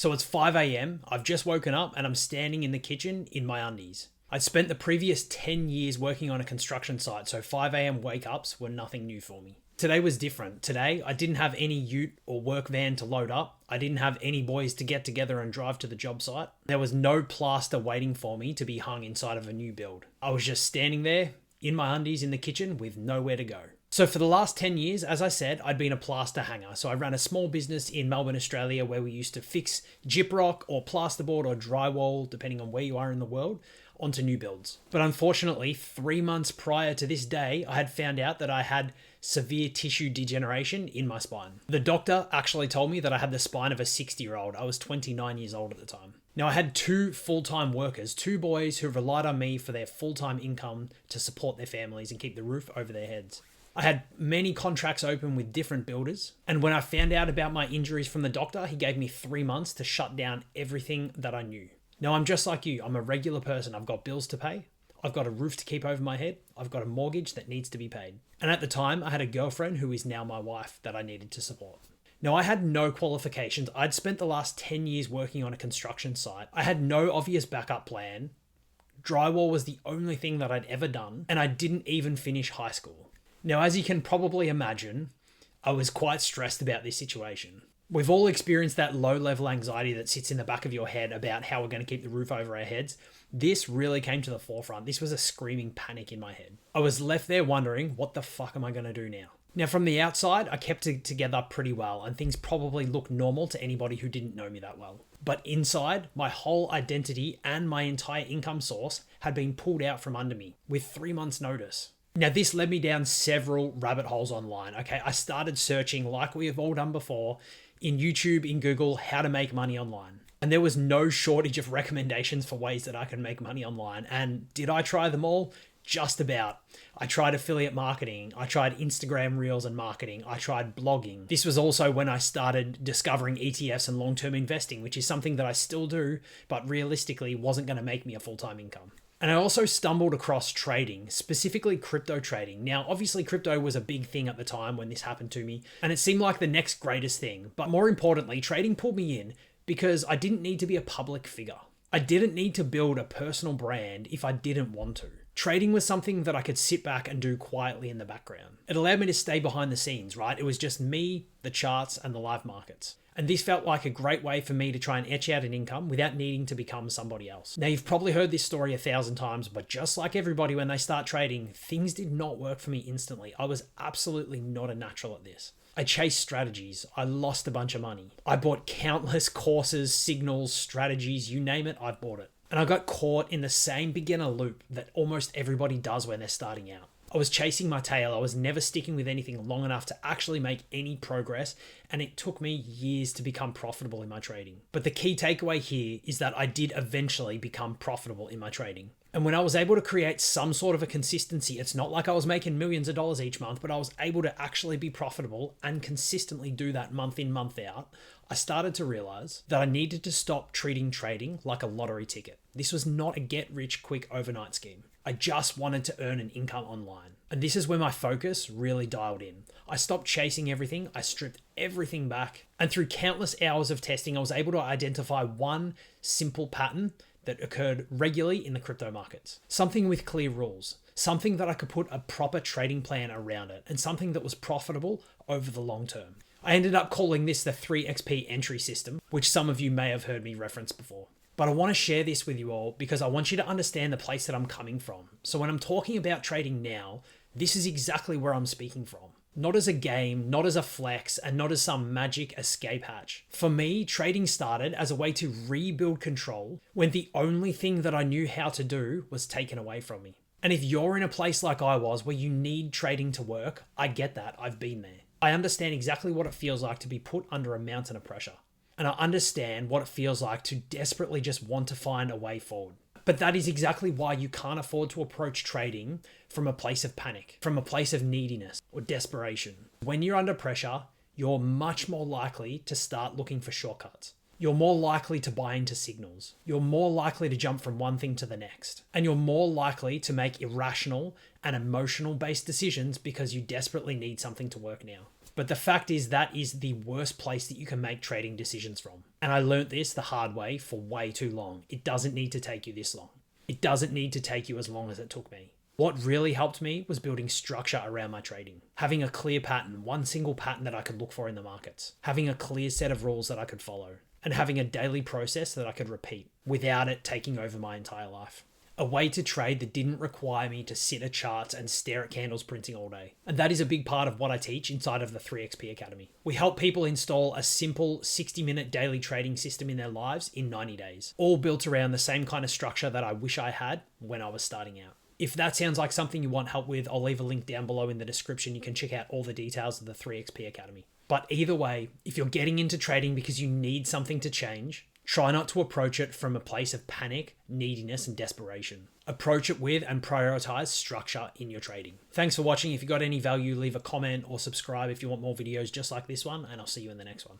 So it's 5 a.m, I've just woken up and I'm standing in the kitchen in my undies. I'd spent the previous 10 years working on a construction site, so 5 a.m. wake-ups were nothing new for me. Today was different. Today, I didn't have any ute or work van to load up. I didn't have any boys to get together and drive to the job site. There was no plaster waiting for me to be hung inside of a new build. I was just standing there in my undies in the kitchen with nowhere to go. So for the last 10 years, as I said, I'd been a plaster hanger. So I ran a small business in Melbourne, Australia, where we used to fix gyprock or plasterboard or drywall, depending on where you are in the world, onto new builds. But unfortunately, 3 months prior to this day, I had found out that I had severe tissue degeneration in my spine. The doctor actually told me that I had the spine of a 60-year-old. I was 29 years old at the time. Now, I had 2 full-time workers, 2 boys who relied on me for their full-time income to support their families and keep the roof over their heads. I had many contracts open with different builders, and when I found out about my injuries from the doctor, he gave me 3 months to shut down everything that I knew. Now, I'm just like you. I'm a regular person. I've got bills to pay. I've got a roof to keep over my head. I've got a mortgage that needs to be paid. And at the time, I had a girlfriend who is now my wife that I needed to support. Now, I had no qualifications. I'd spent the last 10 years working on a construction site. I had no obvious backup plan. Drywall was the only thing that I'd ever done, and I didn't even finish high school. Now, as you can probably imagine, I was quite stressed about this situation. We've all experienced that low-level anxiety that sits in the back of your head about how we're going to keep the roof over our heads. This really came to the forefront. This was a screaming panic in my head. I was left there wondering, what the fuck am I going to do now? Now, from the outside, I kept it together pretty well, and things probably looked normal to anybody who didn't know me that well. But inside, my whole identity and my entire income source had been pulled out from under me with 3 months' notice. Now, this led me down several rabbit holes online, okay? I started searching, like we have all done before, in YouTube, in Google, how to make money online. And there was no shortage of recommendations for ways that I could make money online. And did I try them all? Just about. I tried affiliate marketing. I tried Instagram Reels and marketing. I tried blogging. This was also when I started discovering ETFs and long-term investing, which is something that I still do, but realistically wasn't going to make me a full-time income. And I also stumbled across trading, specifically crypto trading. Now, obviously crypto was a big thing at the time when this happened to me, and it seemed like the next greatest thing. But more importantly, trading pulled me in because I didn't need to be a public figure. I didn't need to build a personal brand if I didn't want to. Trading was something that I could sit back and do quietly in the background. It allowed me to stay behind the scenes, right? It was just me, the charts, and the live markets. And this felt like a great way for me to try and etch out an income without needing to become somebody else. Now, you've probably heard this story 1,000 times, but just like everybody, when they start trading, things did not work for me instantly. I was absolutely not a natural at this. I chased strategies. I lost a bunch of money. I bought countless courses, signals, strategies, you name it, I've bought it. And I got caught in the same beginner loop that almost everybody does when they're starting out. I was chasing my tail. I was never sticking with anything long enough to actually make any progress, and it took me years to become profitable in my trading. But the key takeaway here is that I did eventually become profitable in my trading. And when I was able to create some sort of a consistency, it's not like I was making millions of dollars each month, but I was able to actually be profitable and consistently do that month in, month out. I started to realize that I needed to stop treating trading like a lottery ticket. This was not a get-rich-quick overnight scheme. I just wanted to earn an income online. And this is where my focus really dialed in. I stopped chasing everything. I stripped everything back. And through countless hours of testing, I was able to identify one simple pattern that occurred regularly in the crypto markets. Something with clear rules. Something that I could put a proper trading plan around it. And something that was profitable over the long term. I ended up calling this the 3XP entry system, which some of you may have heard me reference before. But I want to share this with you all because I want you to understand the place that I'm coming from. So when I'm talking about trading now, this is exactly where I'm speaking from. Not as a game, not as a flex, and not as some magic escape hatch. For me, trading started as a way to rebuild control when the only thing that I knew how to do was taken away from me. And if you're in a place like I was where you need trading to work, I get that. I've been there. I understand exactly what it feels like to be put under a mountain of pressure. And I understand what it feels like to desperately just want to find a way forward. But that is exactly why you can't afford to approach trading from a place of panic, from a place of neediness or desperation. When you're under pressure, you're much more likely to start looking for shortcuts. You're more likely to buy into signals. You're more likely to jump from one thing to the next. And you're more likely to make irrational and emotional-based decisions because you desperately need something to work now. But the fact is that is the worst place that you can make trading decisions from. And I learnt this the hard way for way too long. It doesn't need to take you this long. It doesn't need to take you as long as it took me. What really helped me was building structure around my trading. Having a clear pattern, one single pattern that I could look for in the markets. Having a clear set of rules that I could follow. And having a daily process that I could repeat without it taking over my entire life. A way to trade that didn't require me to sit at charts and stare at candles printing all day. And that is a big part of what I teach inside of the 3XP Academy. We help people install a simple 60-minute daily trading system in their lives in 90 days, all built around the same kind of structure that I wish I had when I was starting out. If that sounds like something you want help with, I'll leave a link down below in the description. You can check out all the details of the 3XP Academy. But either way, if you're getting into trading because you need something to change, try not to approach it from a place of panic, neediness, and desperation. Approach it with and prioritize structure in your trading. Thanks for watching. If you got any value, leave a comment or subscribe if you want more videos just like this one, and I'll see you in the next one.